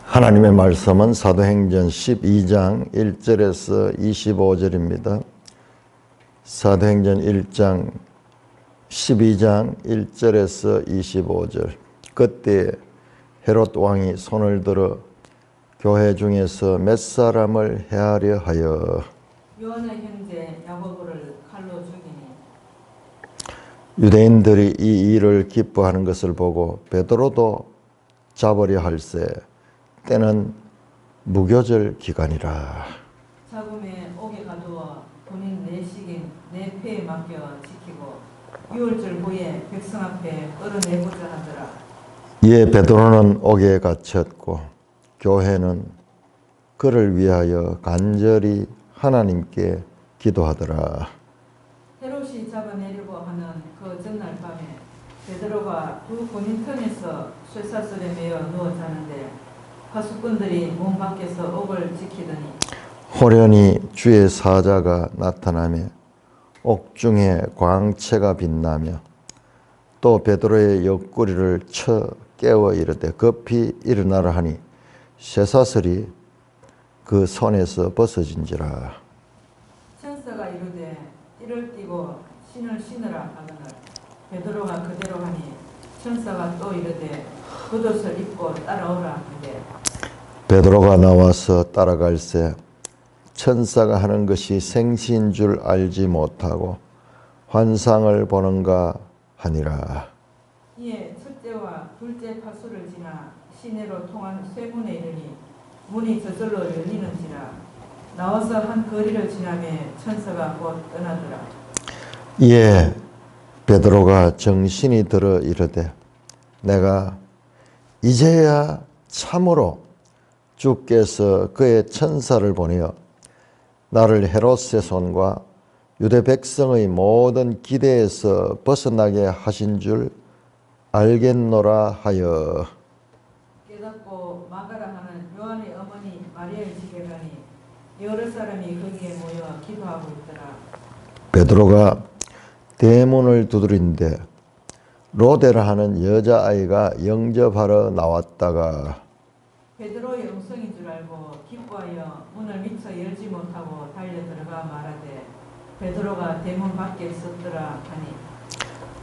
하나님의 말씀은 사도행전 12장 1절에서 25절입니다. 사도행전 1장 12장 1절에서 25절. 그때 헤롯 왕이 손을 들어 교회 중에서 몇 사람을 해하려 하여 요한의 형제 야고보를 칼로 죽이니 유대인들이 이 일을 기뻐하는 것을 보고 베드로도 잡으려 할세 때는 무교절 기간이라. 자금에 옥에 가두어 본인 내식인 내 패에 맡겨 지키고 6월절 후에 백성 앞에 끌어내고자 하더라. 이에 베드로는 옥에 갇혔고 교회는 그를 위하여 간절히 하나님께 기도하더라. 헤롯이 잡아내려고 하는 그 전날 밤에 베드로가 두 군인 틈에서 쇠사슬에 매어 누워 자는데 파수꾼들이 문 밖에서 옥을 지키더니 호련히 주의 사자가 나타나며 옥중에 광채가 빛나며 또 베드로의 옆구리를 쳐 깨워 이르되 급히 일어나라 하니 쇠사슬이 그 손에서 벗어진지라. 천사가 이르되 띠를 띠고 신을 신으라 하거늘 베드로가 그대로 하니 천사가 또 이르되 겉옷을 입고 따라오라 하되 베드로가 나와서 따라갈새 천사가 하는 것이 생시인 줄 알지 못하고 환상을 보는가 하니라. 이에 첫째와 둘째 파수를 지나 시내로 통한 쇠문에 이르니 문이 저절로 열리는지라. 나와서 한 거리를 지나매 천사가 곧 떠나더라. 이에 베드로가 정신이 들어 이르되 내가 이제야 참으로 주께서 그의 천사를 보내어 나를 헤롯의 손과 유대 백성의 모든 기대에서 벗어나게 하신 줄 알겠노라 하여 깨닫고 마가라 하는 요한의 어머니 마리아의 집에 가니 여러 사람이 거기에 모여 기도하고 있더라. 베드로가 대문을 두드린데 로데라 하는 여자아이가 영접하러 나왔다가 베드로의 음성인 줄 알고 기뻐하여 문을 미처 열지 못하고 달려 들어가 말하되 베드로가 대문 밖에 섰더라 하니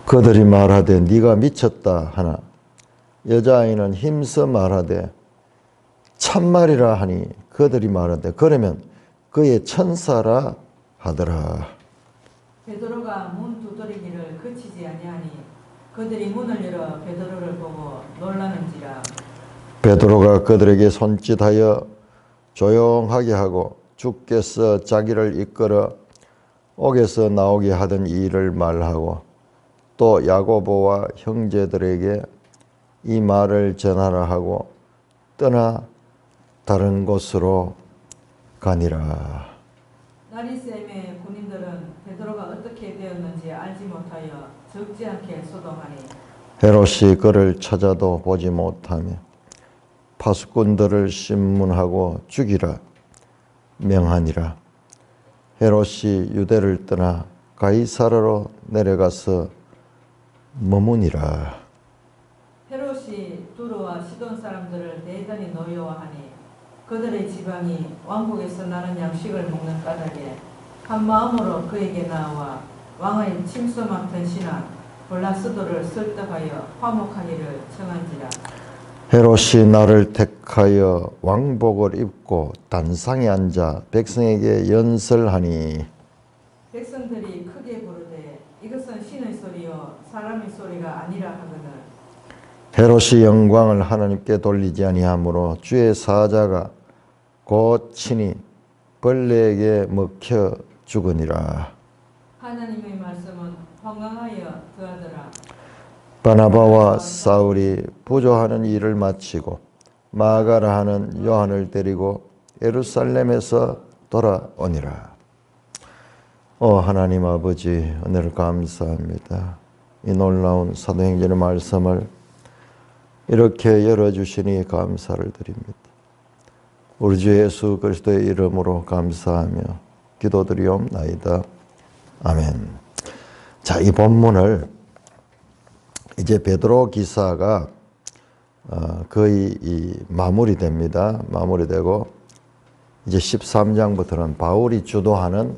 그들이 말하되 네가 미쳤다 하나 여자아이는 힘써 말하되 참말이라 하니 그들이 말하되 그러면 그의 천사라 하더라. 베드로가 문 두드리기를 그치지 아니하니 그들이 문을 열어 베드로를 보고 놀라는지라. 베드로가 그들에게 손짓하여 조용하게 하고 주께서 자기를 이끌어 옥에서 나오게 하던 일을 말하고 또 야고보와 형제들에게 이 말을 전하라 하고 떠나 다른 곳으로 가니라. 날이 샘에 군인들은 베드로가 어떻게 되었는지 알지 못하여 적지 않게 소동하니 헤롯이 그를 찾아도 보지 못하며 파수꾼들을 신문하고 죽이라 명하니라. 헤롯이 유대를 떠나 가이사라로 내려가서 머무니라. 헤롯이 두로와 시돈 사람들을 대단히 노여워하니 그들의 지방이 왕국에서 나는 양식을 먹는 까닭에 한 마음으로 그에게 나와 왕의 침소 맡은 신하 블라스도를 설득하여 화목하기를 청한지라. 헤롯이 나를 택하여 왕복을 입고 단상에 앉아 백성에게 연설하니 백성들이 크게 부르되 이것은 신의 소리요 사람의 소리가 아니라 하거늘 헤롯이 영광을 하나님께 돌리지 아니하므로 주의 사자가 곧 친히 벌레에게 먹혀 죽으니라. 하나님의 말씀은 황강하여 더하더라. 바나바와 사울이 부조하는 일을 마치고 마가라 하는 요한을 데리고 예루살렘에서 돌아오니라. 하나님 아버지 은혜를 감사합니다. 이 놀라운 사도행전의 말씀을 이렇게 열어주시니 감사를 드립니다. 우리 주 예수 그리스도의 이름으로 감사하며 기도드리옵나이다. 아멘. 자, 이 본문을 이제 베드로 기사가 거의 마무리됩니다. 마무리되고 이제 13장부터는 바울이 주도하는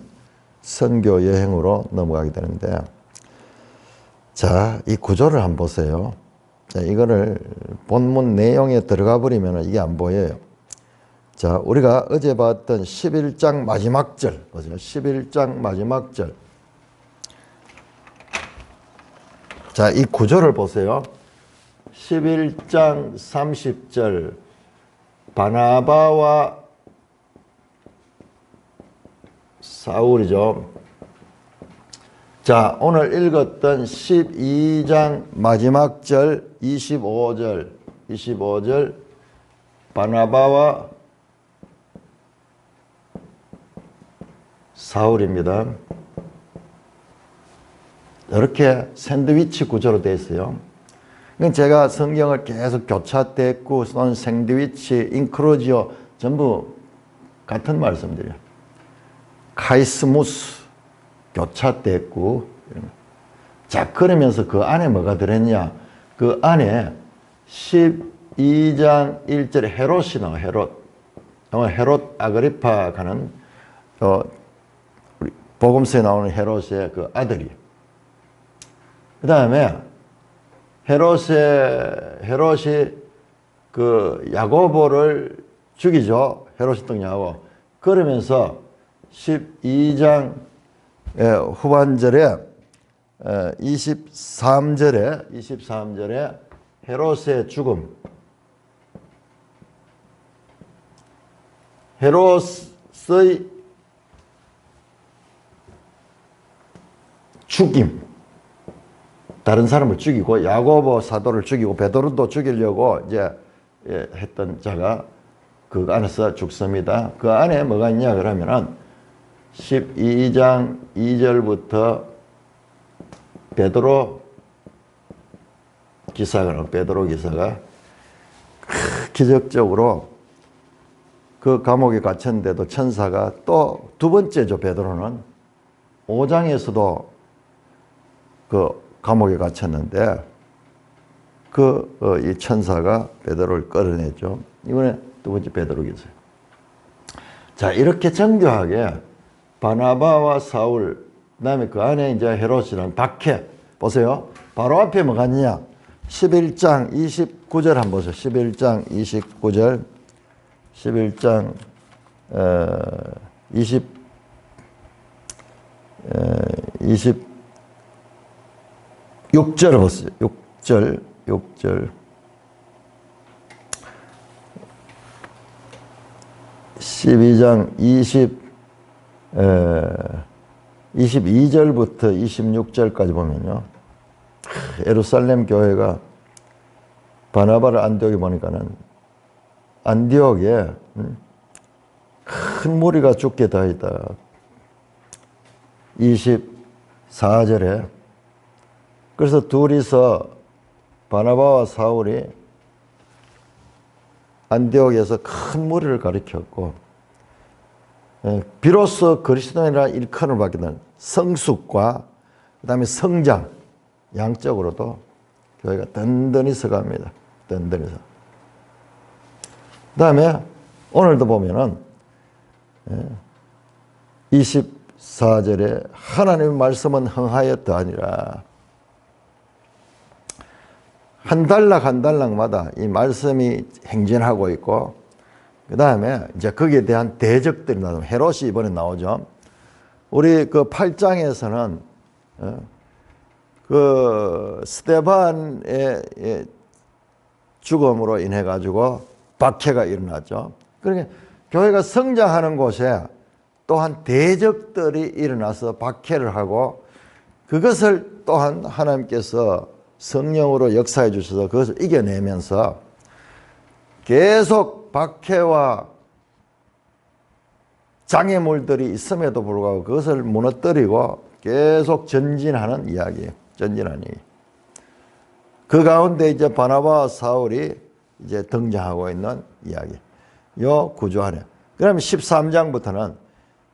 선교 여행으로 넘어가게 되는데, 자, 이 구조를 한번 보세요. 자, 이거를 본문 내용에 들어가 버리면 이게 안 보여요. 자, 우리가 어제 봤던 11장 마지막 절 보세요. 11장 마지막 절. 자, 이 구조를 보세요. 11장 30절 바나바와 사울이죠. 자, 오늘 읽었던 12장 마지막 절 25절 바나바와 사울입니다. 이렇게 샌드위치 구조로 되어 있어요. 제가 성경을 계속 교차됐고 또는 샌드위치, 인크로지오 전부 같은 말씀드려요. 카이스무스, 교차됐고. 자, 그러면서 그 안에 뭐가 들었냐? 그 안에 12장 1절에 헤롯이 나와. 헤롯 아그리파가는 우리 복음서에 나오는 헤롯의 그 아들이에요. 그 다음에 헤롯이 그 야고보를 죽이죠. 헤롯이 등장하고. 그러면서 12장 후반절에 23절에 헤롯의 죽음. 헤롯의 죽임. 다른 사람을 죽이고 야고보 사도를 죽이고 베드로도 죽이려고 이제 했던 자가 그 안에서 죽습니다. 그 안에 뭐가 있냐 그러면은 12장 2절부터 베드로 기사가 기적적으로 그 감옥에 갇혔는데도 천사가 또 두 번째죠. 베드로는 5장에서도 그 감옥에 갇혔는데 이 천사가 베드로를 끌어내죠. 이번에 두 번째 베드로기서요. 자, 이렇게 정교하게 바나바와 사울, 그다음에 그 안에 이제 헤롯이라는 박해 보세요. 바로 앞에 뭐가 있냐? 11장 29절 한번 보세요. 11장 29절, 11장 26절 보세요. 6절. 12장 22절부터 26절까지 보면요. 예루살렘 교회가 바나바를 안디옥에 보니까는 안디옥에 큰 무리가 죽게 다 있다. 24절에 그래서 둘이서 바나바와 사울이 안디옥에서 큰 무리를 가리켰고 비로소 그리스도인이라는 일컬음을 받게 된 성숙과 그 다음에 성장 양적으로도 교회가 든든히 서갑니다. 든든히 서. 그 다음에 오늘도 보면은 24절에 하나님의 말씀은 흥하였다 아니라 한 달락마다 이 말씀이 행진하고 있고, 그 다음에 이제 거기에 대한 대적들이 나오죠. 헤롯이 이번에 나오죠. 우리 그 8장에서는 그 스데반의 죽음으로 인해 가지고 박해가 일어났죠. 그러니까 교회가 성장하는 곳에 또한 대적들이 일어나서 박해를 하고, 그것을 또한 하나님께서 성령으로 역사해 주셔서 그것을 이겨내면서 계속 박해와 장애물들이 있음에도 불구하고 그것을 무너뜨리고 계속 전진하는 이야기예요. 전진하는 이야기. 그 가운데 이제 바나바와 사울이 이제 등장하고 있는 이야기. 요 구조 안에. 그러면 13장부터는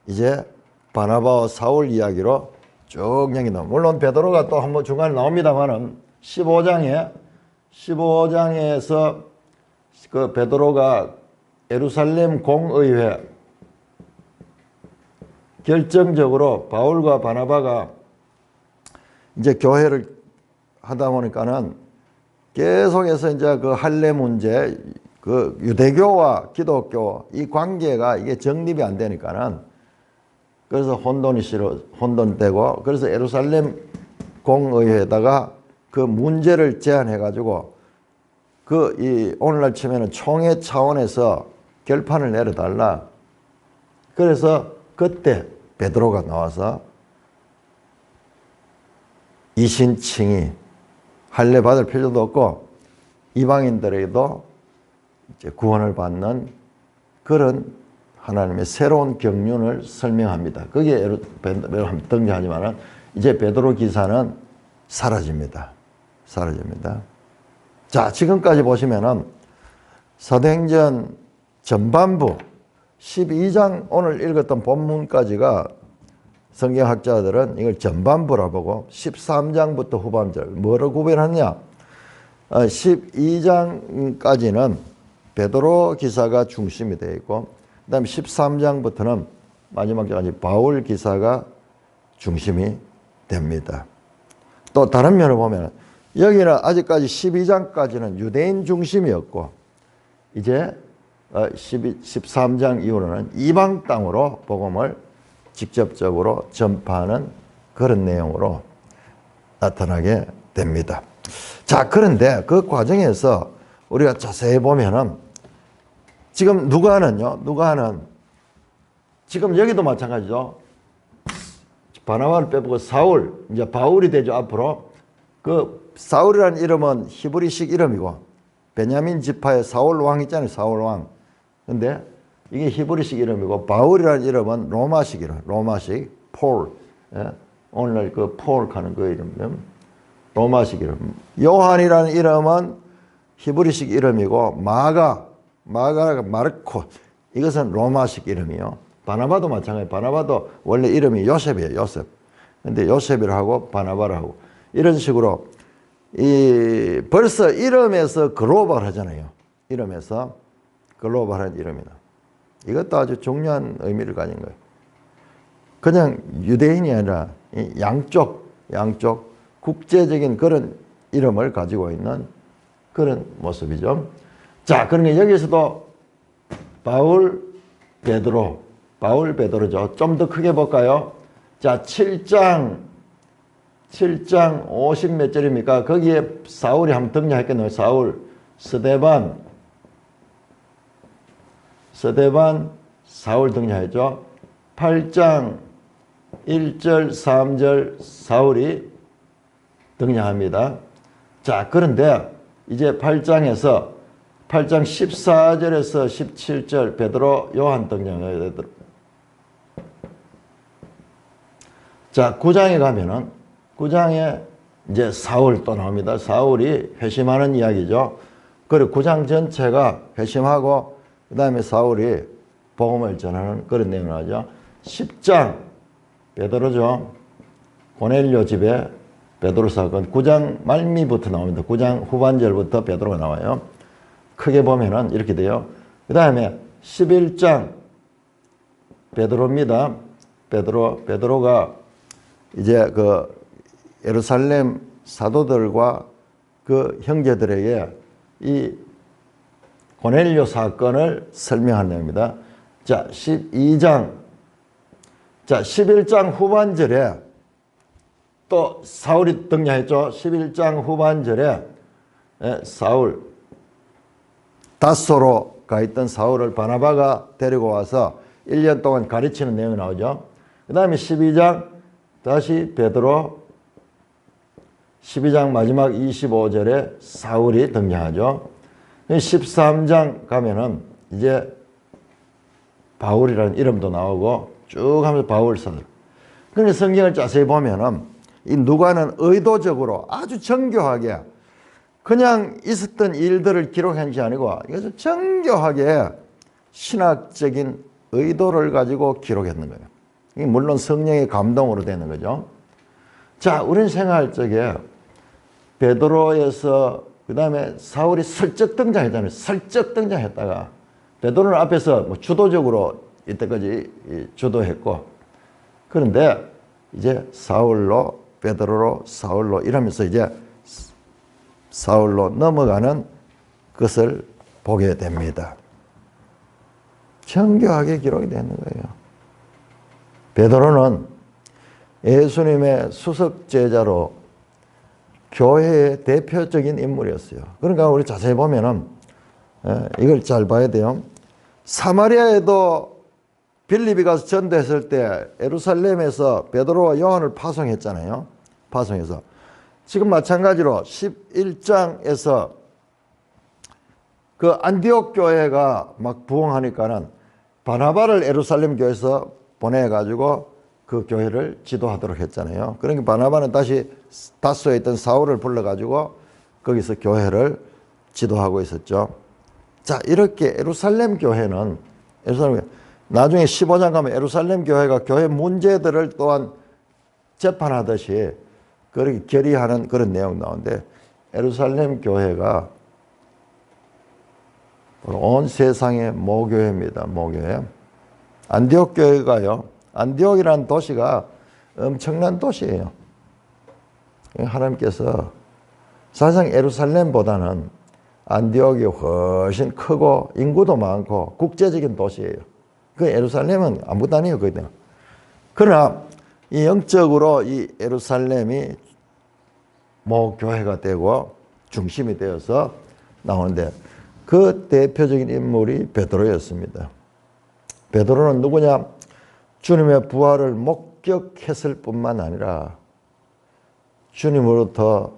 이제 바나바와 사울 이야기로 쭉 얘기 나옵니다. 물론 베드로가 또 한번 중간에 나옵니다만은 15장에 15장에서 그 베드로가 예루살렘 공의회 결정적으로 바울과 바나바가 이제 교회를 하다 보니까는 계속해서 이제 그 할례 문제, 그 유대교와 기독교 이 관계가 이게 정립이 안 되니까는 그래서 혼돈되고 그래서 예루살렘 공의회에다가 그 문제를 제안해 가지고 그 이 오늘날 치면은 총회 차원에서 결판을 내려달라. 그래서 그때 베드로가 나와서 이신칭이 할례 받을 필요도 없고 이방인들에게도 이제 구원을 받는 그런 하나님의 새로운 경륜을 설명합니다. 거기에 등장하지만은 이제 베드로 기사는 사라집니다. 사라집니다. 자, 지금까지 보시면은 사도행전 전반부 12장 오늘 읽었던 본문까지가 성경학자들은 이걸 전반부라 보고 13장부터 후반절 뭐로 구별하느냐? 12장까지는 베드로 기사가 중심이 되어 있고 그 다음에 13장부터는 마지막 장까지 바울 기사가 중심이 됩니다. 또 다른 면을 보면 여기는 아직까지 12장까지는 유대인 중심이었고 이제 13장 이후로는 이방 땅으로 복음을 직접적으로 전파하는 그런 내용으로 나타나게 됩니다. 자, 그런데 그 과정에서 우리가 자세히 보면은 지금 누가는 지금 여기도 마찬가지죠. 바나바를 빼고 사울, 이제 바울이 되죠. 앞으로 그 사울이라는 이름은 히브리식 이름이고 베냐민 지파의 사울 왕 있잖아요. 사울 왕. 근데 이게 히브리식 이름이고 바울이라는 이름은 로마식 이름. 로마식 폴. 예? 오늘날 그 폴 하는 그 이름. 로마식 이름. 요한이라는 이름은 히브리식 이름이고 마르코. 이것은 로마식 이름이요. 바나바도 마찬가지예요. 바나바도 원래 이름이 요셉이에요. 요셉. 근데 요셉이라 하고 바나바라 하고 이런 식으로 벌써 이름에서 글로벌 하잖아요. 이름에서 글로벌한 이름이다. 이것도 아주 중요한 의미를 가진 거예요. 그냥 유대인이 아니라 양쪽 국제적인 그런 이름을 가지고 있는 그런 모습이죠. 자, 그러니까 여기서도 바울 베드로죠. 좀 더 크게 볼까요? 자, 7장 50 몇 절입니까? 거기에 사울이 한번 등장했겠네요. 사울, 스데반, 사울 등장했죠. 8장 1절, 3절 사울이 등장합니다. 자, 그런데 이제 8장 14절에서 17절 베드로, 요한 등장해요. 자, 9장에 가면은 9장에 이제 사울 또 나옵니다. 사울이 회심하는 이야기죠. 그리고 9장 전체가 회심하고 그 다음에 사울이 복음을 전하는 그런 내용을 하죠. 10장 베드로죠. 고넬료 집에 베드로 사건 9장 말미부터 나옵니다. 9장 후반절부터 베드로가 나와요. 크게 보면은 이렇게 돼요. 그 다음에 11장 베드로입니다. 베드로가 이제 그 예루살렘 사도들과 그 형제들에게 이 고넬료 사건을 설명한 내용입니다. 자, 12장. 자, 11장 후반절에 또 사울이 등장했죠. 11장 후반절에 사울, 다소로 가 있던 사울을 바나바가 데리고 와서 1년 동안 가르치는 내용이 나오죠. 그 다음에 12장 다시 베드로, 12장 마지막 25절에 사울이 등장하죠. 13장 가면은 이제 바울이라는 이름도 나오고 쭉 하면서 바울 사도. 그런데 성경을 자세히 보면은 이 누가는 의도적으로 아주 정교하게 그냥 있었던 일들을 기록한 것이 아니고 이것을 정교하게 신학적인 의도를 가지고 기록했는 거예요. 이게 물론 성령의 감동으로 되는 거죠. 자, 우리는 생각할 적에 베드로에서 그 다음에 사울이 슬쩍 등장했잖아요. 슬쩍 등장했다가 베드로는 앞에서 뭐 주도적으로 이때까지 주도했고, 그런데 이제 사울로 베드로로 사울로 이러면서 이제 사울로 넘어가는 것을 보게 됩니다. 정교하게 기록이 되는 거예요. 베드로는 예수님의 수석 제자로 교회의 대표적인 인물이었어요. 그러니까 우리 자세히 보면은 이걸 잘 봐야 돼요. 사마리아에도 빌립이 가서 전도했을 때 예루살렘에서 베드로와 요한을 파송했잖아요. 파송해서 지금 마찬가지로 11장에서 그 안디옥 교회가 막 부흥하니까는 바나바를 예루살렘 교회에서 보내가지고 그 교회를 지도하도록 했잖아요. 그러니까 바나바는 다시 다소에 있던 사울을 불러가지고 거기서 교회를 지도하고 있었죠. 자, 이렇게 예루살렘 교회는 나중에 15장 가면 예루살렘 교회가 교회 문제들을 또한 재판하듯이 그렇게 결의하는 그런 내용 나오는데, 예루살렘 교회가 온 세상의 모교회입니다. 모교회. 안디옥 교회가요, 안디옥이라는 도시가 엄청난 도시예요. 하나님께서 사실상 예루살렘보다는 안디옥이 훨씬 크고 인구도 많고 국제적인 도시예요. 그 예루살렘은 아무것도 아니에요. 거기는. 그러나 이 영적으로 이 예루살렘이 모교회가 되고 중심이 되어서 나오는데, 그 대표적인 인물이 베드로였습니다. 베드로는 누구냐? 주님의 부활을 목격했을 뿐만 아니라 주님으로부터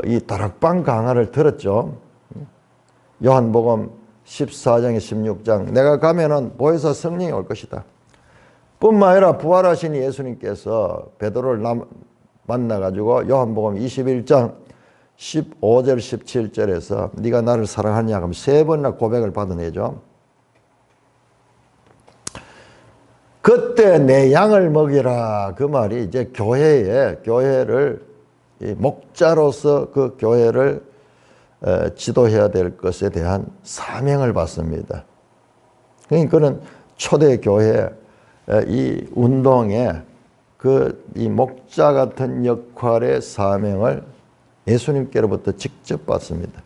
이 다락방 강화를 들었죠. 요한복음 14장에 16장, 내가 가면은 보혜사 성령이 올 것이다. 뿐만 아니라 부활하신 예수님께서 베드로를 만나가지고 요한복음 21장 15절 17절에서 네가 나를 사랑하냐 하면 3번이나 고백을 받아내죠. 그때 내 양을 먹이라, 그 말이 이제 교회를 목자로서 그 교회를 지도해야 될 것에 대한 사명을 받습니다. 그는 초대 교회 이 운동에 이 목자 같은 역할의 사명을 예수님께로부터 직접 받습니다.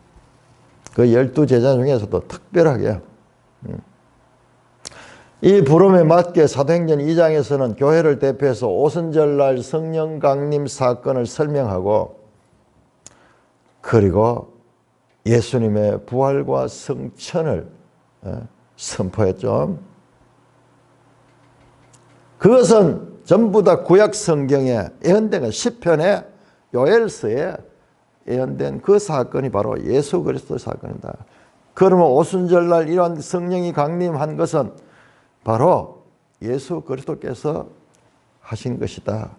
그 12제자 중에서도 특별하게 이 부름에 맞게 사도행전 2장에서는 교회를 대표해서 오순절날 성령 강림 사건을 설명하고, 그리고 예수님의 부활과 성천을 선포했죠. 그것은 전부 다 구약 성경에 예언된 시편의 요엘서에 예언된 그 사건이 바로 예수 그리스도 사건이다. 그러면 오순절날 이러한 성령이 강림한 것은 바로 예수 그리스도께서 하신 것이다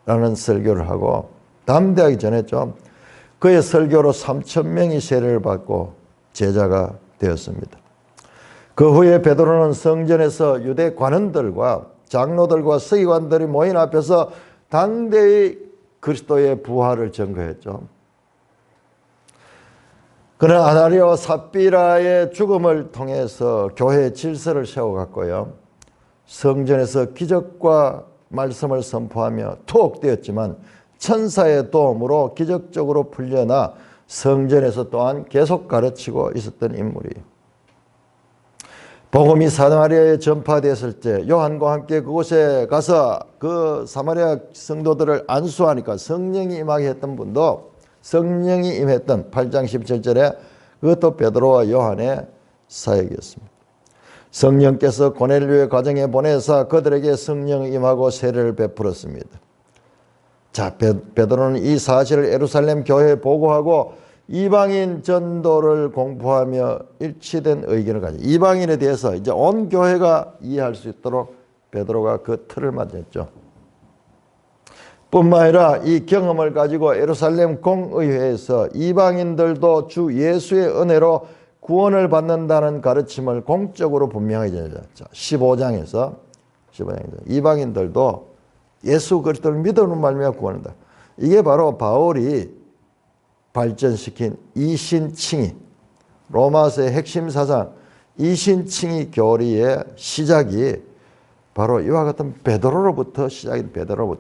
라는 설교를 하고 담대하게 전했죠. 그의 설교로 3,000명이 세례를 받고 제자가 되었습니다. 그 후에 베드로는 성전에서 유대 관원들과 장로들과 서기관들이 모인 앞에서 당대의 그리스도의 부활을 증거했죠. 그는 아나니아와 삽비라의 죽음을 통해서 교회의 질서를 세워갔고요. 성전에서 기적과 말씀을 선포하며 투옥되었지만 천사의 도움으로 기적적으로 풀려나 성전에서 또한 계속 가르치고 있었던 인물이에요. 복음이 사마리아에 전파되었을 때 요한과 함께 그곳에 가서 그 사마리아 성도들을 안수하니까 성령이 임하게 했던 분도, 성령이 임했던 8장 17절에 그것도 베드로와 요한의 사역이었습니다. 성령께서 고넬료의 가정에 보내사 그들에게 성령이 임하고 세례를 베풀었습니다. 자, 베드로는 이 사실을 예루살렘 교회에 보고하고 이방인 전도를 공부하며 일치된 의견을 가지고, 이방인에 대해서 이제 온 교회가 이해할 수 있도록 베드로가 그 틀을 만들었죠. 뿐만 아니라 이 경험을 가지고 예루살렘 공의회에서 이방인들도 주 예수의 은혜로 구원을 받는다는 가르침을 공적으로 분명하게 전했죠. 15장에서 이방인들도 예수 그리스도를 믿음으로 말미암아 구원한다. 이게 바로 바울이 발전시킨 이신칭의, 로마서의 핵심 사상 이신칭의 교리의 시작이 바로 이와 같은 베드로로부터 시작인 베드로.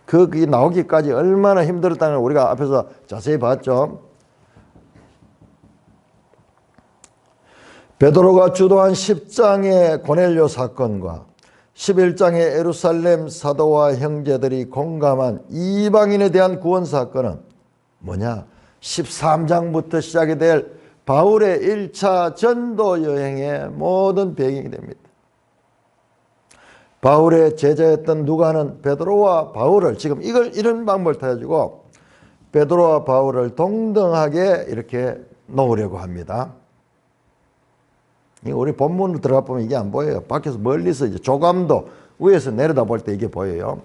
그게 나오기까지 얼마나 힘들었다는 걸 우리가 앞에서 자세히 봤죠. 베드로가 주도한 10장의 고넬료 사건과 11장의 예루살렘 사도와 형제들이 공감한 이방인에 대한 구원 사건은 뭐냐? 13장부터 시작이 될 바울의 1차 전도 여행의 모든 배경이 됩니다. 바울의 제자였던 누가는 베드로와 바울을 지금 이런 방법을 타가지고 베드로와 바울을 동등하게 이렇게 놓으려고 합니다. 우리 본문으로 들어가 보면 이게 안 보여요. 밖에서 멀리서 이제 조감도 위에서 내려다 볼 때 이게 보여요.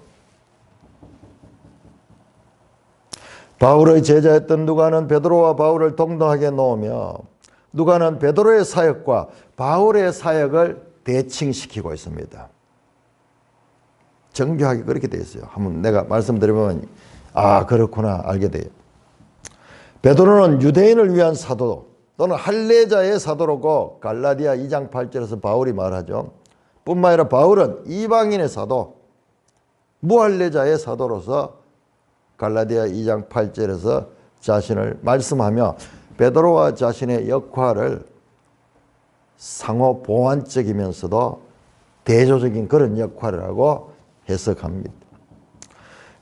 바울의 제자였던 누가는 베드로와 바울을 동등하게 놓으며 누가는 베드로의 사역과 바울의 사역을 대칭시키고 있습니다. 정교하게 그렇게 되어 있어요. 한번 내가 말씀드리면 아 그렇구나 알게 돼요. 베드로는 유대인을 위한 사도 또는 할례자의 사도로고 갈라디아 2장 8절에서 바울이 말하죠. 뿐만 아니라 바울은 이방인의 사도, 무할례자의 사도로서 갈라디아 2장 8절에서 자신을 말씀하며 베드로와 자신의 역할을 상호 보완적이면서도 대조적인 그런 역할을 하고 해석합니다.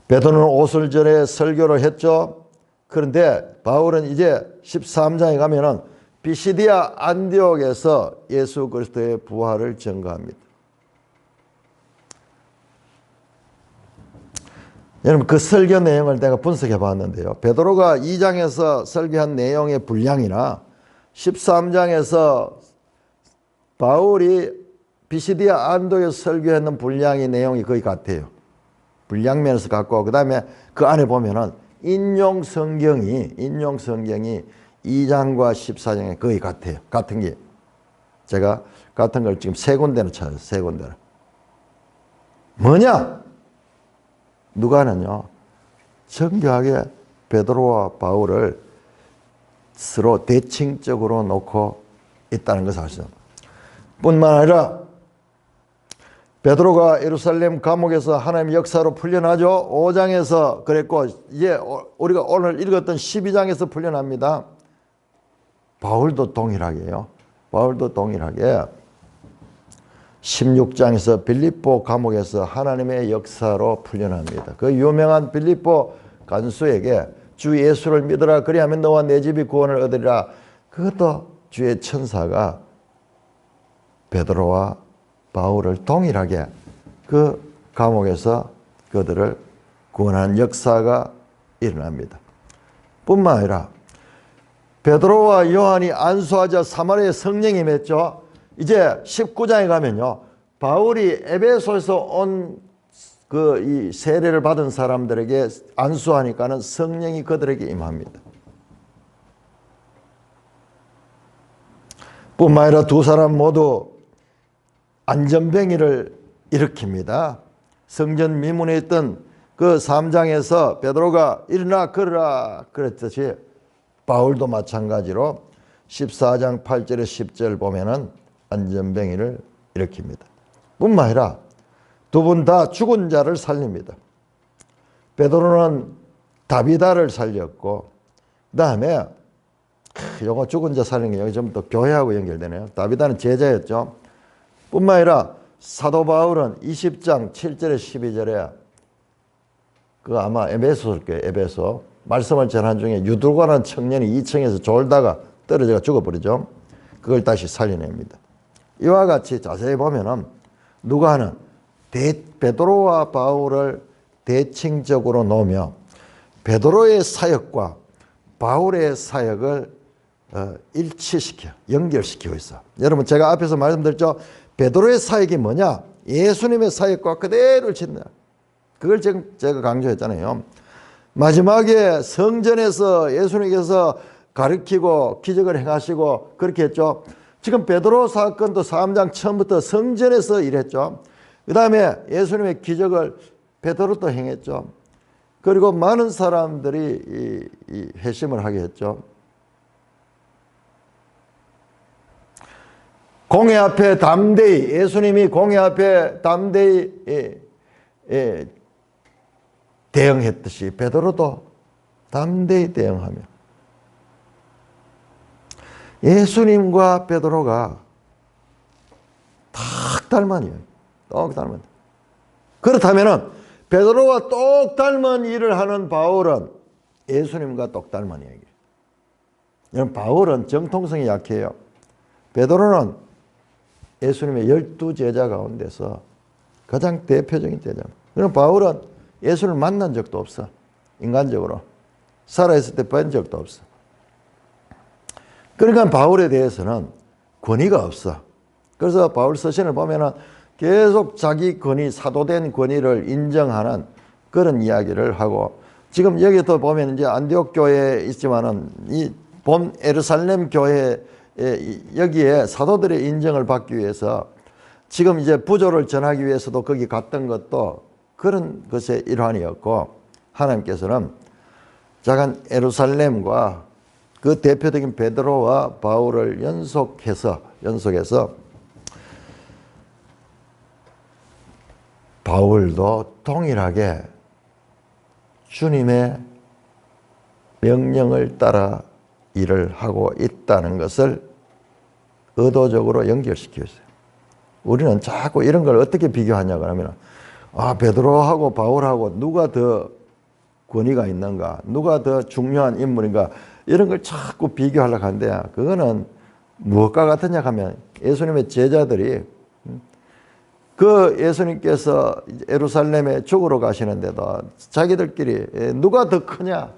베드로는 오순절에 설교를 했죠. 그런데 바울은 이제 13장에 가면은 비시디아 안디옥에서 예수 그리스도의 부활을 증거합니다. 여러분 그 설교 내용을 내가 분석해 봤는데요. 베드로가 2장에서 설교한 내용의 분량이나 13장에서 바울이 비시디아 안디옥에서 설교했는 분량의 내용이 거의 같아요. 분량 면에서 같고 그 다음에 그 안에 보면은 인용 성경이 2장과 14장에 거의 같아요. 같은 게 제가 같은 걸 지금 세 군데를 찾았어요. 세 군데를. 뭐냐? 누가는요 정교하게 베드로와 바울을 서로 대칭적으로 놓고 있다는 것을 알 수 있습니다. 뿐만 아니라 베드로가 예루살렘 감옥에서 하나님의 역사로 풀려나죠. 5장에서 그랬고 이제 우리가 오늘 읽었던 12장에서 풀려납니다. 바울도 동일하게요. 바울도 동일하게 16장에서 빌립보 감옥에서 하나님의 역사로 풀려납니다. 그 유명한 빌립보 간수에게 주 예수를 믿으라 그리하면 너와 내 집이 구원을 얻으리라. 그것도 주의 천사가 베드로와 바울을 동일하게 그 감옥에서 그들을 구원하는 역사가 일어납니다. 뿐만 아니라 베드로와 요한이 안수하자 사마리아에 성령이 맺죠. 이제 19장에 가면요. 바울이 에베소에서 온 이 세례를 받은 사람들에게 안수하니까는 성령이 그들에게 임합니다. 뿐만 아니라 두 사람 모두 안전뱅이를 일으킵니다. 성전 미문에 있던 그 3장에서 베드로가 일어나 걸으라 그랬듯이 바울도 마찬가지로 14장 8절에 10절 보면은 안전뱅이를 일으킵니다. 뿐만 아니라 두 분 다 죽은 자를 살립니다. 베드로는 다비다를 살렸고 그 다음에 요거 죽은 자 살리는 게 여기 좀 더 교회하고 연결되네요. 다비다는 제자였죠. 뿐만 아니라 사도 바울은 20장 7절에 12절에 그 아마 에베소일 거예요. 에베소 말씀을 전한 중에 유두과라는 청년이 2층에서 졸다가 떨어져가 죽어버리죠. 그걸 다시 살려냅니다. 이와 같이 자세히 보면은 누가는 베드로와 바울을 대칭적으로 놓으며 베드로의 사역과 바울의 사역을 일치시켜 연결시키고 있어. 여러분 제가 앞에서 말씀드렸죠. 베드로의 사역이 뭐냐? 예수님의 사역과 그대로 짓는. 그걸 지금 제가 강조했잖아요. 마지막에 성전에서 예수님께서 가르치고 기적을 행하시고 그렇게 했죠. 지금 베드로 사건도 3장 처음부터 성전에서 일했죠. 그 다음에 예수님의 기적을 베드로도 행했죠. 그리고 많은 사람들이 이 회심을 하게 했죠. 공회 앞에 담대히, 예수님이 공회 앞에 담대히 대응했듯이 베드로도 담대히 대응하며, 예수님과 베드로가 딱 닮아요. 똑 닮은. 그렇다면은 베드로와 똑 닮은 일을 하는 바울은 예수님과 똑 닮은 얘기예요. 여러분, 바울은 정통성이 약해요. 베드로는 예수님의 12제자 가운데서 가장 대표적인 제자입니다. 그럼 바울은 예수를 만난 적도 없어. 인간적으로. 살아있을 때 뵌 적도 없어. 그러니까 바울에 대해서는 권위가 없어. 그래서 바울 서신을 보면은 계속 자기 권위, 사도된 권위를 인정하는 그런 이야기를 하고, 지금 여기도 보면 이제 안디옥 교회에 있지만은 이 본 예루살렘 교회 여기에 사도들의 인정을 받기 위해서 지금 이제 부조를 전하기 위해서도 거기 갔던 것도 그런 것의 일환이었고, 하나님께서는 작은 예루살렘과 그 대표적인 베드로와 바울을 연속해서 바울도 동일하게 주님의 명령을 따라 일을 하고 있다는 것을 의도적으로 연결시키고 있어요. 우리는 자꾸 이런 걸 어떻게 비교하냐 그러면, 베드로하고 바울하고 누가 더 권위가 있는가, 누가 더 중요한 인물인가, 이런 걸 자꾸 비교하려고 하는데, 그거는 무엇과 같으냐 하면 예수님의 제자들이 그 예수님께서 예루살렘에 죽으러 가시는데도 자기들끼리 누가 더 크냐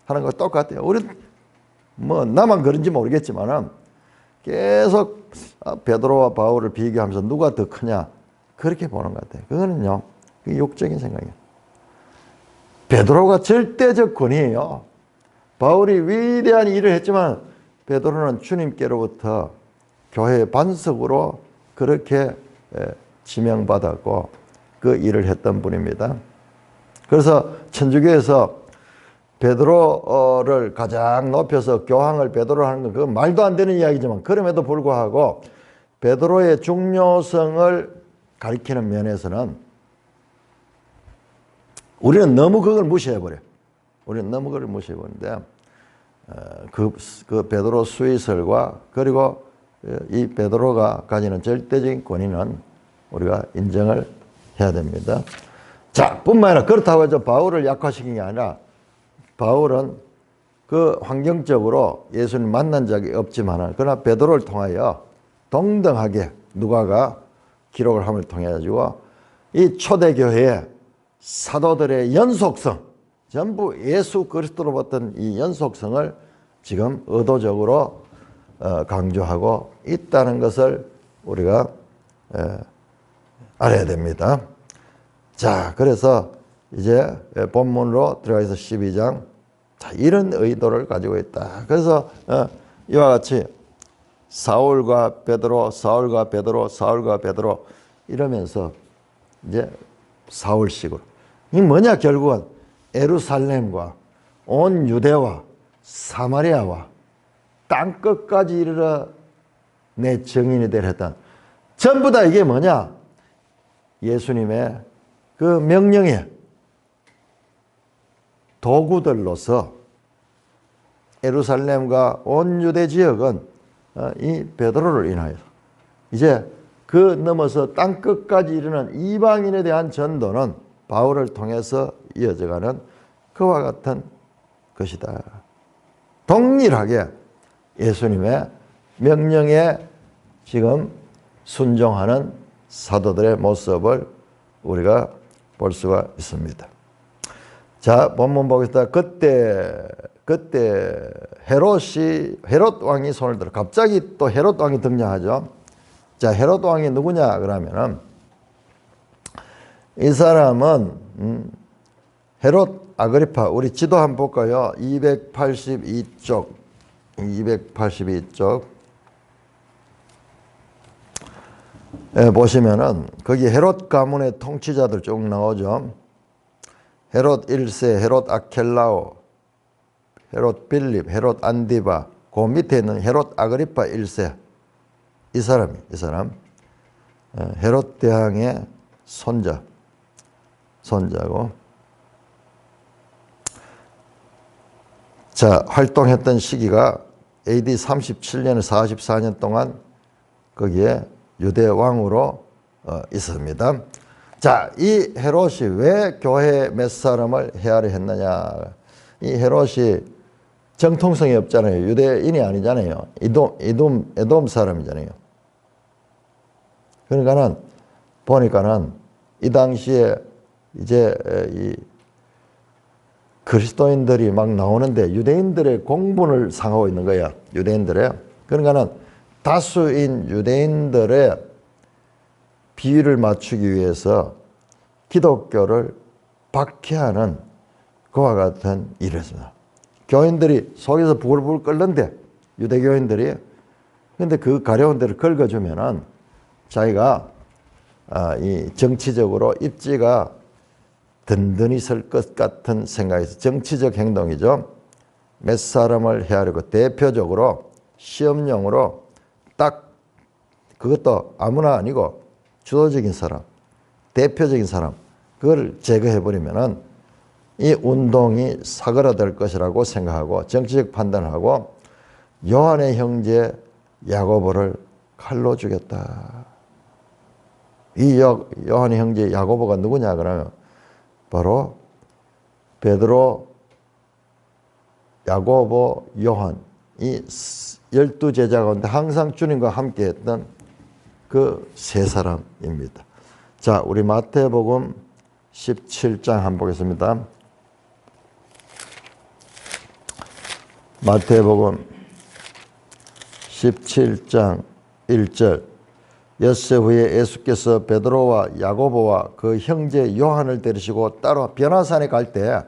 하는 거 똑같아요. 우리 뭐 나만 그런지 모르겠지만은 계속 베드로와 바울을 비교하면서 누가 더 크냐 그렇게 보는 것 같아요. 그거는요, 육적인 생각이에요. 베드로가 절대적 권위예요. 바울이 위대한 일을 했지만 베드로는 주님께로부터 교회의 반석으로 그렇게 지명받았고 그 일을 했던 분입니다. 그래서 천주교에서 베드로를 가장 높여서 교황을 베드로로 하는 건 그건 말도 안 되는 이야기지만, 그럼에도 불구하고 베드로의 중요성을 가리키는 면에서는 우리는 너무 그걸 무시해버려요. 우리는 너무 그걸 무시해버리는데, 그 베드로 수의설과 그리고 이 베드로가 가지는 절대적인 권위는 우리가 인정을 해야 됩니다. 자, 뿐만 아니라 그렇다고 해서 바울을 약화시킨 게 아니라, 바울은 그 환경적으로 예수님 만난 적이 없지만, 그러나 베드로를 통하여 동등하게 누가가 기록을 함을 통해 가지고 이 초대교회의 사도들의 연속성, 전부 예수 그리스도로부터 이 연속성을 지금 의도적으로 강조하고 있다는 것을 우리가 알아야 됩니다. 자, 그래서 이제 본문으로 들어가서 12장, 자, 이런 의도를 가지고 있다. 그래서 이와 같이 사울과 베드로, 사울과 베드로, 사울과 베드로 이러면서 이제 사울식으로, 이 뭐냐, 결국은 예루살렘과 온 유대와 사마리아와 땅끝까지 이르러 내 증인이 되려 했던, 전부 다 이게 뭐냐, 예수님의 그 명령에 도구들로서 예루살렘과 온 유대 지역은 이 베드로를 인하여서 이제 그 넘어서 땅끝까지 이르는 이방인에 대한 전도는 바울을 통해서 이어져가는 그와 같은 것이다. 동일하게 예수님의 명령에 지금 순종하는 사도들의 모습을 우리가 볼 수가 있습니다. 자, 본문 보겠습니다. 그때 헤롯 왕이 손을 들어, 갑자기 또 헤롯 왕이 등장하죠. 자, 헤롯 왕이 누구냐 그러면은, 이 사람은 헤롯 아그리파, 우리 지도 한번 볼까요? 282쪽 보시면은 거기 헤롯 가문의 통치자들 쭉 나오죠. 헤롯 1세, 헤롯 아켈라오, 헤롯 빌립, 헤롯 안디바, 그 밑에 있는 헤롯 아그리파 1세. 이 사람. 헤롯 대왕의 손자고. 자, 활동했던 시기가 AD 37년에서 44년 동안 거기에 유대 왕으로 있습니다. 자, 이 헤롯이 왜 교회 몇 사람을 해하려 했느냐? 이 헤롯이 정통성이 없잖아요. 유대인이 아니잖아요. 에돔 사람이잖아요. 그러니까는 보니까는 이 당시에 이제 이 그리스도인들이 막 나오는데 유대인들의 공분을 상하고 있는 거야. 유대인들의. 그러니까는 다수인 유대인들의 비위를 맞추기 위해서 기독교를 박해하는 그와 같은 일이었습니다. 교인들이 속에서 부글부글 끓는데 유대교인들이 근데 그 가려운 데를 긁어주면은 자기가 이 정치적으로 입지가 든든히 설 것 같은 생각에서 정치적 행동이죠. 몇 사람을 해하려고 대표적으로 시험용으로 딱 그것도 아무나 아니고 주도적인 사람, 대표적인 사람 그걸 제거해버리면은 이 운동이 사그라들 것이라고 생각하고 정치적 판단을 하고 요한의 형제 야고보를 칼로 죽였다. 이 요한의 형제 야고보가 누구냐 그러면 바로 베드로, 야고보, 요한 이 12제자 가운데 항상 주님과 함께 했던 그 세 사람입니다. 자, 우리 마태복음 17장 한번 보겠습니다. 마태복음 17장 1절 엿새 후에 예수께서 베드로와 야고보와 그 형제 요한을 데리시고 따로 변화산에 갈 때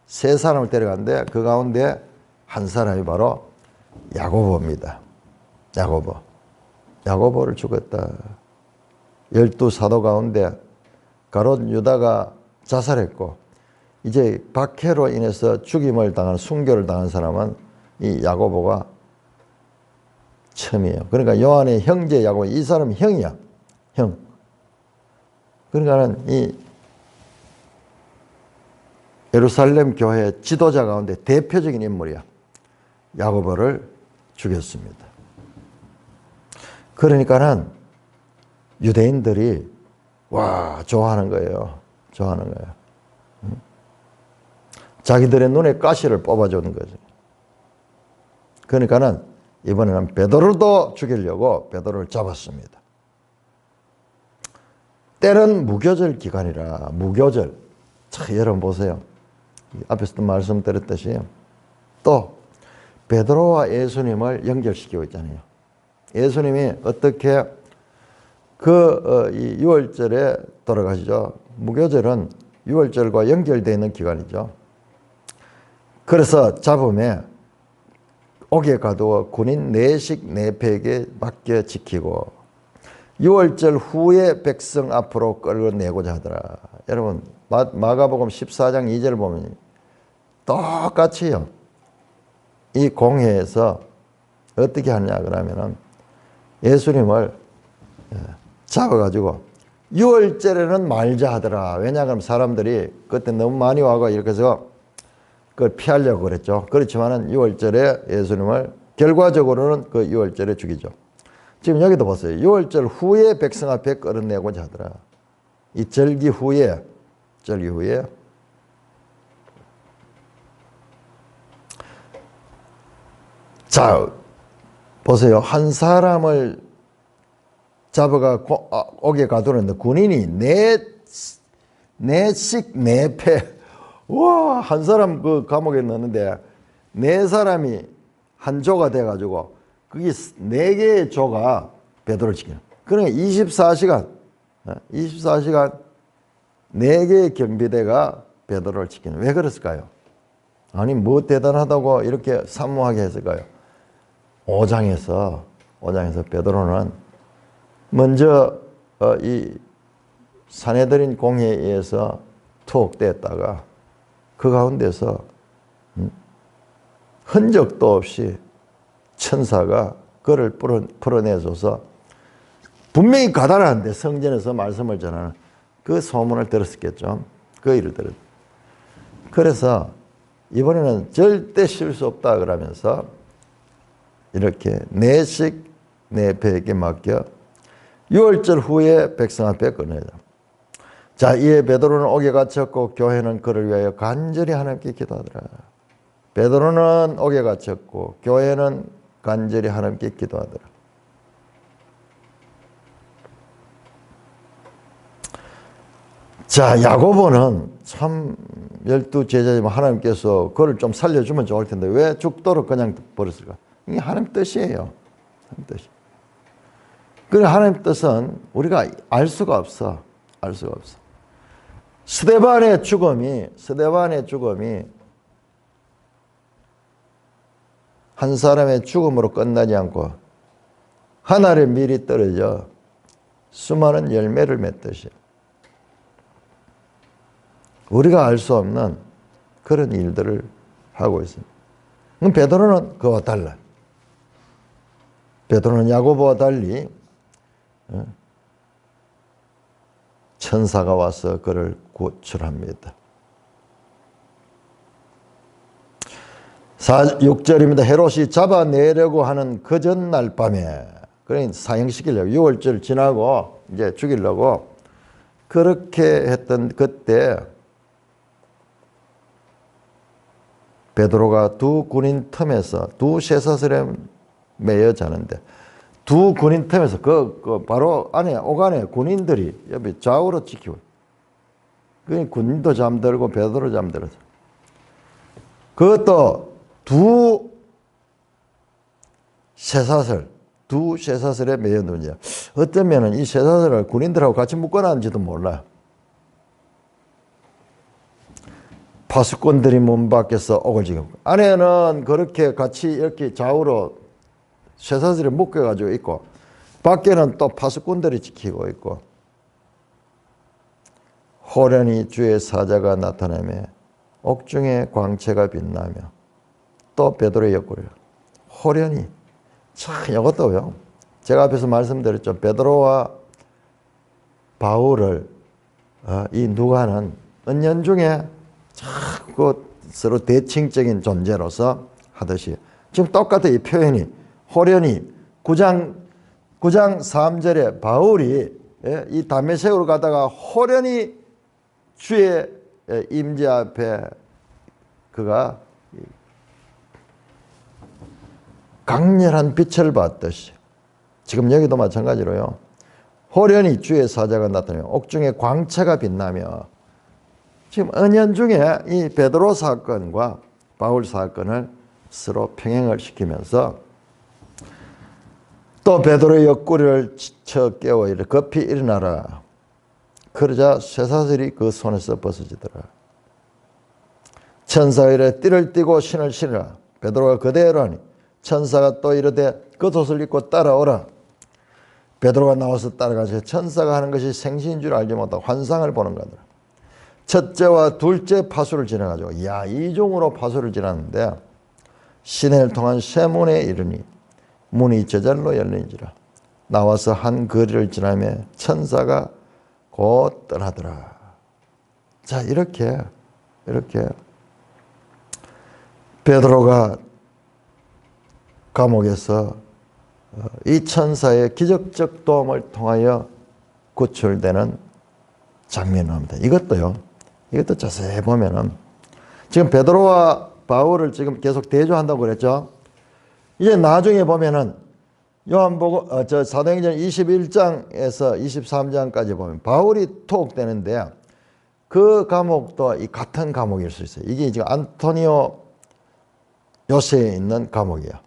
세 사람을 데려갔는데 그 가운데 한 사람이 바로 야고보입니다. 야고보를 죽였다. 12사도 가운데 가롯 유다가 자살했고 이제 박해로 인해서 죽임을 당한 순교를 당한 사람은 이 야고보가 처음이에요. 그러니까 요한의 형제 야고보 이 사람은 형이야. 형. 그러니까는 이 예루살렘 교회 지도자 가운데 대표적인 인물이야. 야고보를 죽였습니다. 그러니까는 유대인들이 와 좋아하는 거예요. 자기들의 눈에 가시를 뽑아주는 거죠. 그러니까는 이번에는 베드로도 죽이려고 베드로를 잡았습니다. 때는 무교절 기간이라 무교절. 자, 여러분 보세요. 앞에서도 말씀드렸듯이 또 베드로와 예수님을 연결시키고 있잖아요. 예수님이 어떻게 이 6월절에 돌아가시죠. 무교절은 6월절과 연결되어 있는 기간이죠. 그래서 잡음에 옥에 가두어 군인 내식 내패에게 맡겨 지키고 6월절 후에 백성 앞으로 끌어내고자 하더라. 여러분 마가복음 14장 2절 보면 똑같이요. 이 공회에서 어떻게 하냐 그러면은 예수님을 잡아가지고 6월절에는 말자 하더라. 왜냐하면 사람들이 그때 너무 많이 와가 이렇게 해서 그걸 피하려고 그랬죠. 그렇지만은 6월절에 예수님을 결과적으로는 그 6월절에 죽이죠. 지금 여기도 보세요. 6월절 후에 백성 앞에 끌어내고자 하더라. 이 절기 후에 자 보세요. 한 사람을 잡아가 옥에 가두는데 군인이 내식 내패 와, 한 사람 그 감옥에 넣는데 네 사람이 한 조가 돼가지고 그게 네 개의 조가 베드로를 지키는. 그러니까 24시간 네 개의 경비대가 베드로를 지키는. 왜 그랬을까요? 아니 뭐 대단하다고 이렇게 사모하게 했을까요? 5장에서 베드로는 먼저 이 사내들인 공회에 의해서 투옥됐다가 그 가운데서 흔적도 없이 천사가 그를 풀어내줘서 분명히 가다라는데 성전에서 말씀을 전하는 그 소문을 들었겠죠. 그 일을 들었. 그래서 이번에는 절대 쉴 수 없다 그러면서 이렇게 내식 내 배에게 맡겨 6월절 후에 백성 앞에 꺼내자. 자, 이에 베드로는 옥에 갇혔고 교회는 그를 위하여 간절히 하나님께 기도하더라. 베드로는 옥에 갇혔고 교회는 간절히 하나님께 기도하더라. 자, 야고보는 참 12제자지만 하나님께서 그를 좀 살려주면 좋을 텐데 왜 죽도록 그냥 버렸을까? 이게 하나님 뜻이에요. 하나님 뜻이. 그래, 하나님 뜻은 우리가 알 수가 없어. 알 수가 없어. 스데반의 죽음이 한 사람의 죽음으로 끝나지 않고 하늘에 밀이 떨어져 수많은 열매를 맺듯이 우리가 알 수 없는 그런 일들을 하고 있습니다. 그럼 베드로는 그와 달라. 베드로는 야고보와 달리 천사가 와서 그를 구출합니다. 6절입니다. 헤롯이 잡아내려고 하는 그 전날 밤에, 그러니까 사형시키려고 6월절 지나고 이제 죽이려고 그렇게 했던 그때 베드로가 두 군인 틈에서 두 쇠사슬에 매여 자는데 두 군인 틈에서 그 바로 옥 안에 군인들이 옆에 좌우로 지키고, 그 군인도 잠들고 베드로 잠들어서, 그것도 두 쇠사슬에 매여 누냐. 어쩌면은 이 쇠사슬을 군인들하고 같이 묶어놨는지도 몰라요. 파수꾼들이 문 밖에서 옥을 지키고, 안에는 그렇게 같이 이렇게 좌우로 쇠사슬에 묶여가지고 있고, 밖에는 또 파수꾼들이 지키고 있고, 호련히 주의 사자가 나타나며 옥중에 광채가 빛나며, 또 베드로의 옆구리를 호련히. 참 이것도요, 제가 앞에서 말씀드렸죠. 베드로와 바울을 이 누가는 은연중에 자꾸 서로 대칭적인 존재로서 하듯이 지금 똑같은 이 표현이 호련히 9장 3절에 바울이 이 다메섹으로 가다가 호련히 주의 임재 앞에 그가 강렬한 빛을 봤듯이 지금 여기도 마찬가지로요. 호련히 주의 사자가 나타나며 옥중에 광채가 빛나며, 지금 은연중에 이 베드로 사건과 바울 사건을 서로 평행을 시키면서 또 베드로의 옆구리를 쳐 깨워 이르 급히 일어나라. 그러자 쇠사슬이 그 손에서 벗어지더라. 천사가 이르되 띠를 띠고 신을 신으라. 베드로가 그대로 하니 천사가 또 이르되 겉옷을 입고 따라오라. 베드로가 나와서 따라가서 천사가 하는 것이 생신인 줄 알지 못하고 환상을 보는 거더라. 첫째와 둘째 파수를 지나가지고, 이야, 이중으로 파수를 지났는데 시내를 통한 쇠문에 이르니 문이 저절로 열리니라. 나와서 한 거리를 지나며 천사가 곧 떠나더라. 자, 이렇게 베드로가 감옥에서 이 천사의 기적적 도움을 통하여 구출되는 장면을 합니다. 이것도 자세히 보면은 지금 베드로와 바울을 지금 계속 대조한다고 그랬죠. 이제 나중에 보면은 요한복음 사도행전 21장에서 23장까지 보면 바울이 투옥되는데 그 감옥도 이 같은 감옥일 수 있어요. 이게 지금 안토니오 요새에 있는 감옥이야.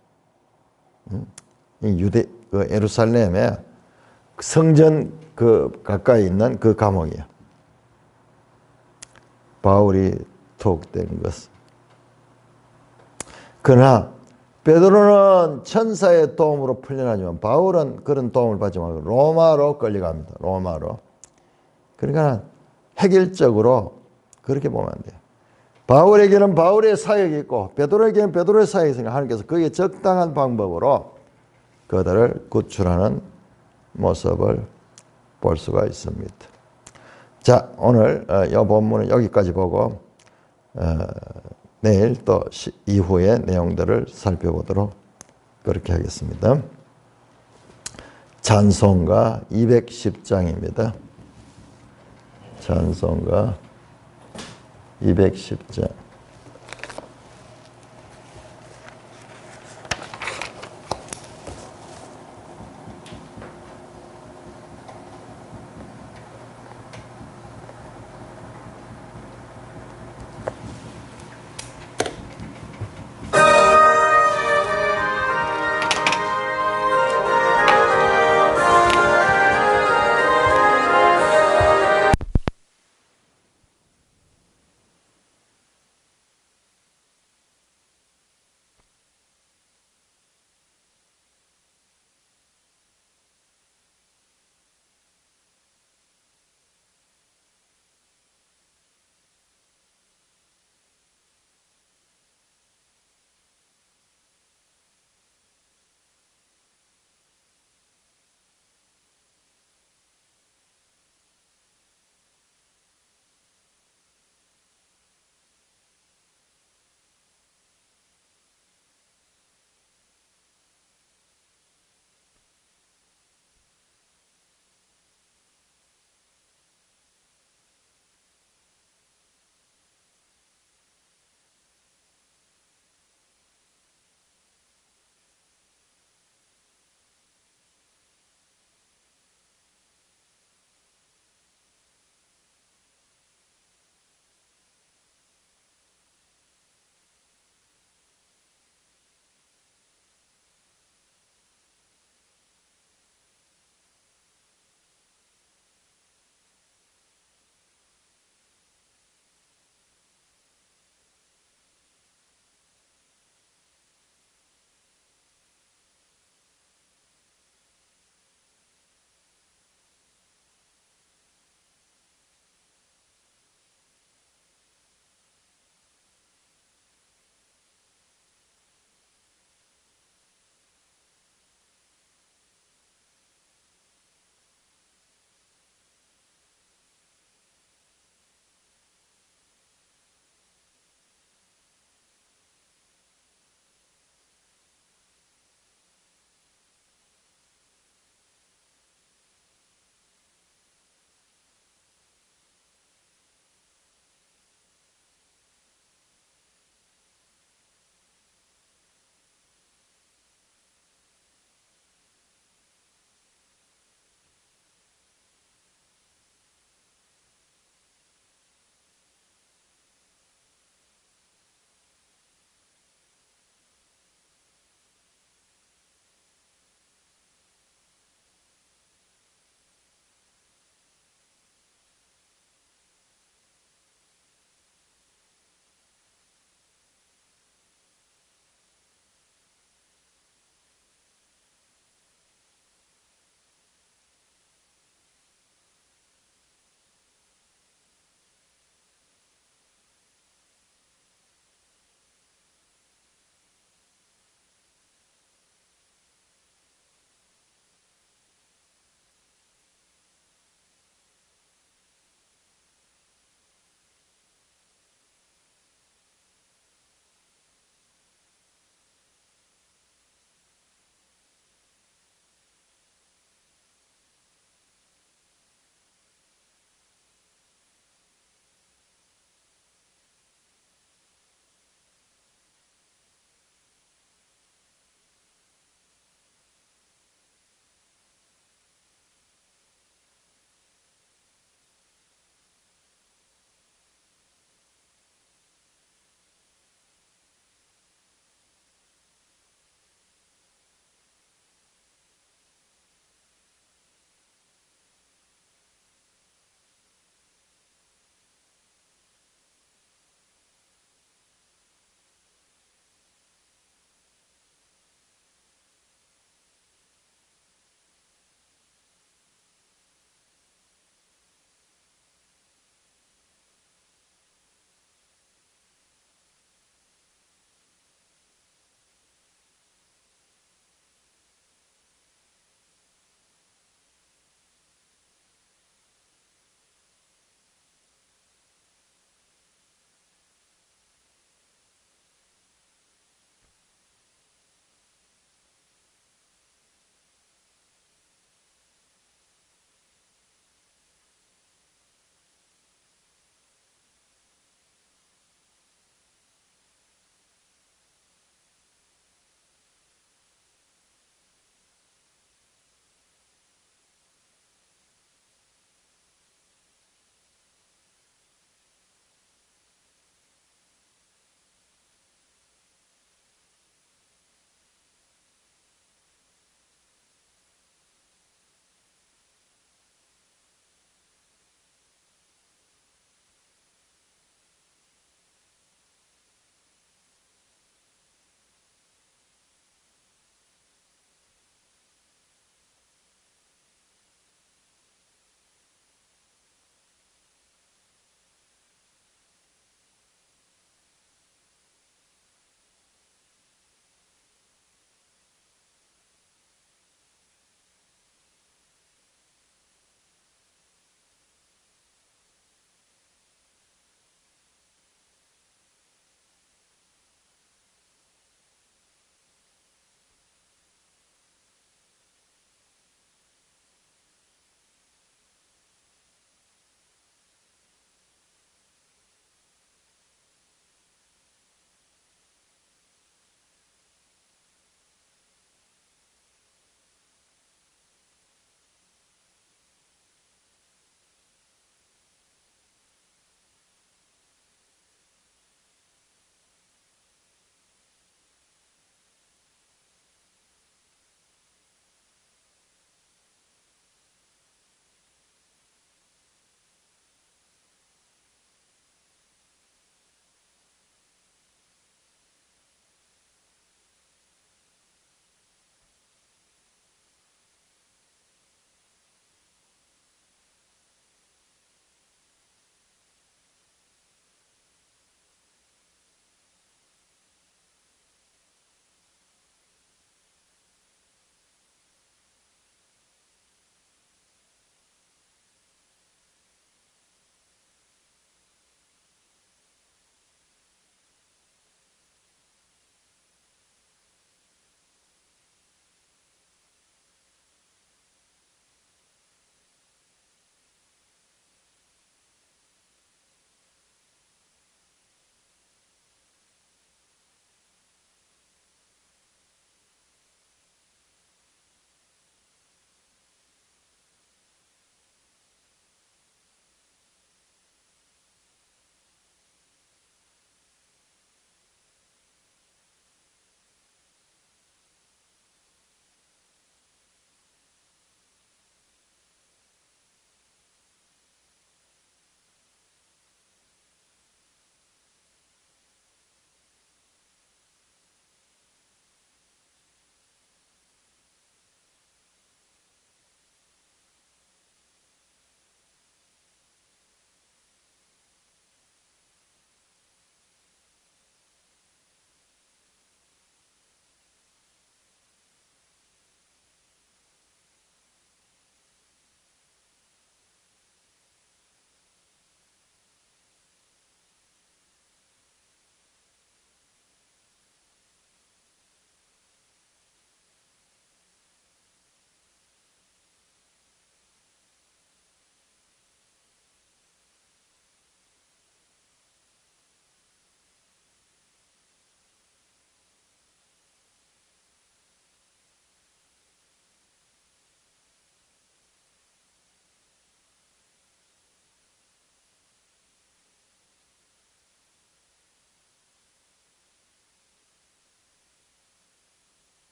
예루살렘에 성전 가까이 있는 그 감옥이야. 바울이 투옥된 것은. 그러나 베드로는 천사의 도움으로 풀려나지만 바울은 그런 도움을 받지 말고 로마로 끌려갑니다. 로마로. 그러니까 획일적으로 그렇게 보면 안 돼요. 바울에게는 바울의 사역이 있고 베드로에게는 베드로의 사역이 있으니까 하나님께서 그에 적당한 방법으로 그들을 구출하는 모습을 볼 수가 있습니다. 자, 오늘 이 본문은 여기까지 보고 내일 또 이후의 내용들을 살펴보도록 그렇게 하겠습니다. 찬송가 210장입니다. 찬송가 210장.